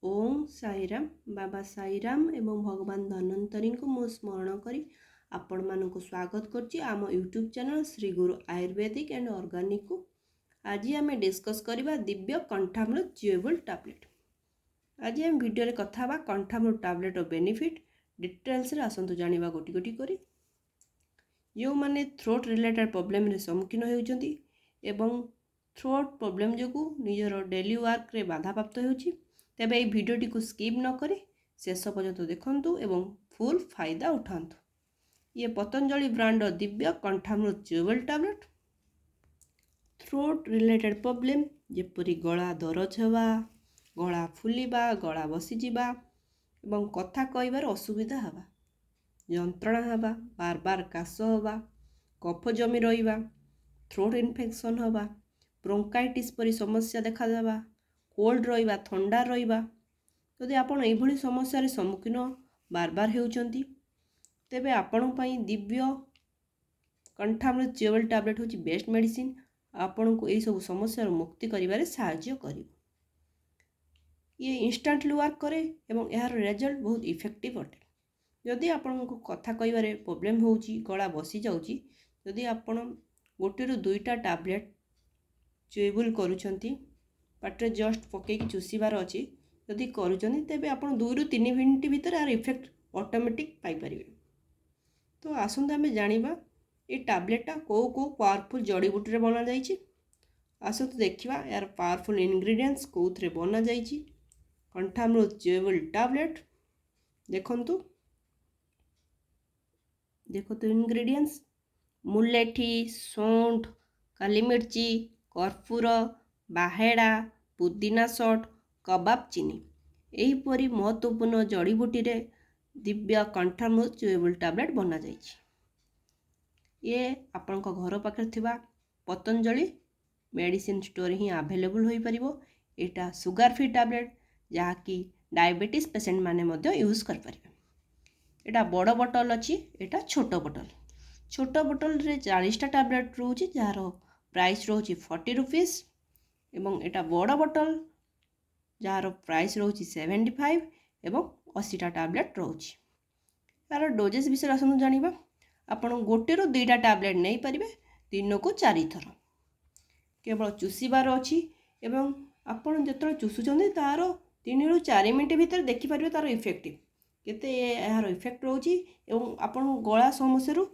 ओम साईराम बाबा साईराम एवं भगवान धन्वंतरी को मु स्मरण करी आपण मानक स्वागत करछि आम YouTube channel Shri Guru Ayurvedic and organic को। आज आम डिस्कस करबा दिव्य कंठामृत च्यूएबल टैबलेट। आज आम वीडियो रे कथा बा कंठामृत टैबलेट बेनिफिट डिटेल्स रे आसंतु जानिबा गोटी गोटी करी। जो माने थ्रोट रिलेटेड प्रॉब्लम रे सम्मुखीन होउछंती एवं थ्रोट प्रॉब्लम जोगु निजर डेली वर्क रे बाधा प्राप्त होउछि तेबे ये वीडियोटी को स्किप न करी शेष पर्यंत देखंतु एवं फुल फायदा उठांतु। ये Patanjali brand Divya Kanthamrit chewable tablet. Throat related problem जेपरी गला दरज हवा, गला फुलिबा, गला बसीजिबा एवं कथा कहबार असुविधा हवा, यंत्रणा हवा, बार बार काश हवा, कफ जमी रहिबा, थ्रोट इन्फेक्शन हवा, ब्रोंकाइटिस परी समस्या देखा जावा, कोल्ड रहिबा, ठंडा रहिबा। यदि आपण एभली समस्या रे सम्मुखीन बार बार हेउचंती तेबे आपण पई दिव्य कंठामृत च्यूएबल टैबलेट होची बेस्ट मेडिसिन। आपण को एई सब समस्या रो मुक्ति करिबारे सहायता करिवो। ये इंस्टेंटली वर्क करे एवं यार रिजल्ट बहुत इफेक्टिव अटे। यदि आपण को कथा कहबारे प्रॉब्लम होउची, गला बसी जाउची, यदि आपण गोटे रु दुईटा टैबलेट च्यूएबल करूछंती पाटे जस्ट पकई चुषिबार अच्छी जदि करूछंती तेबे आपण 2 रु 3 मिनिट भितर यार इफेक्ट ऑटोमेटिक पाई परिबे। तो आसंत आमे जानिबा ए टैबलेटटा को पावरफुल जड़ी बूटी रे बना जाईची। आसंत देखिबा यार पावरफुल इंग्रेडिएंट्स कोथरे बना जाईची। कंठामृत च्यूएबल टैबलेट देखंतु इंग्रेडिएंट्स मुलेठी, सौंठ, काली मिर्ची, कर्पूर, बाहेड़ा, पुदीना शॉट, कबाब चीनी एहीपरी महत्वपूर्ण जड़ीबूटी रे दिव्य कंठामृत च्यूएबल टैबलेट बना जाइछि। ये आपण घर पाखे थिबा पतंजलि मेडिसिन स्टोर ही अवेलेबल होई परिबो। एटा सुगर फ्री टैबलेट जहाँकि डायबिटीज पेशेंट माने मध्य यूज कर परिबे। एटा बड़ बोतल अछि, एटा छोट बोतल। छोट बोतल रे 40 टा टैबलेट रहउछि जार प्राइस रहउछि 40 रुपीस एवं एटा बड़ बोतल जार प्राइस रहउछि 75 एवं 80 टा टैबलेट रहउछि। यार डोजेस विषय आसनु जानिबा। आपण गोटे रु 2टा टैबलेट नै परिबे दिन को 4 थर केवल चुषिबार अछि एवं आपण जतरा चुसुचंदी तार 3 रु 4 मिनिट भीतर देखि परिबे तार इफेक्टिव केते यार इफेक्ट रहउछि एवं आपण गला समस्या रु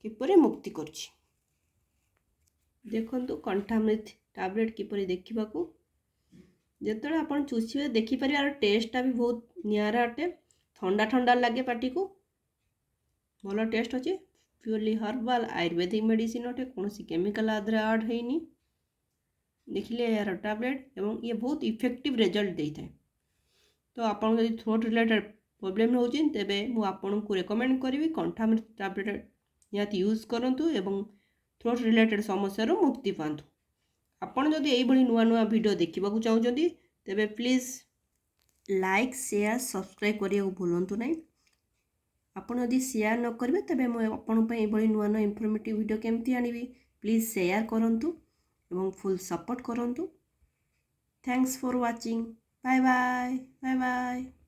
किपरि मुक्ति करछि। देखंतु कंठामृत टैबलेट किपरि देखिबाकू जेतरे आपण चुषिबे देखि परिबे। यार टेस्टटा भी बहुत नियारा अटे, ठंडा ठंडा लागे पाटी को, भलो टेस्ट अछि। प्योरली हर्बल आयुर्वेदिक मेडिसिन अटे, कोनोसी केमिकल आदरे ऐड हेनी। देखिले यार टैबलेट एवं ये बहुत इफेक्टिव रिजल्ट देइथाय। तो आपण यदि थ्रोट रिलेटेड प्रॉब्लम होउछि तेबे मु आपण को रेकमेंड करिवि कंठामृत टैबलेट याति यूज करंतु एवं थ्रोट रिलेटेड समस्या रो मुक्ति पांतु। आपण जदि एई भली नुआ नुआ वीडियो देखिबाकू चाहुचंती तेबे प्लीज लाइक शेयर सब्सक्राइब करिया भूलंतु नै। आपण यदि शेयर न करिवे तेबे मु आपण पई एई भली नुआ नुआ इंफॉर्मेटिव वीडियो केमति आनिबी। प्लीज शेयर करंतु एवं फुल सपोर्ट करंतु। Thanks for watching. Bye bye bye bye.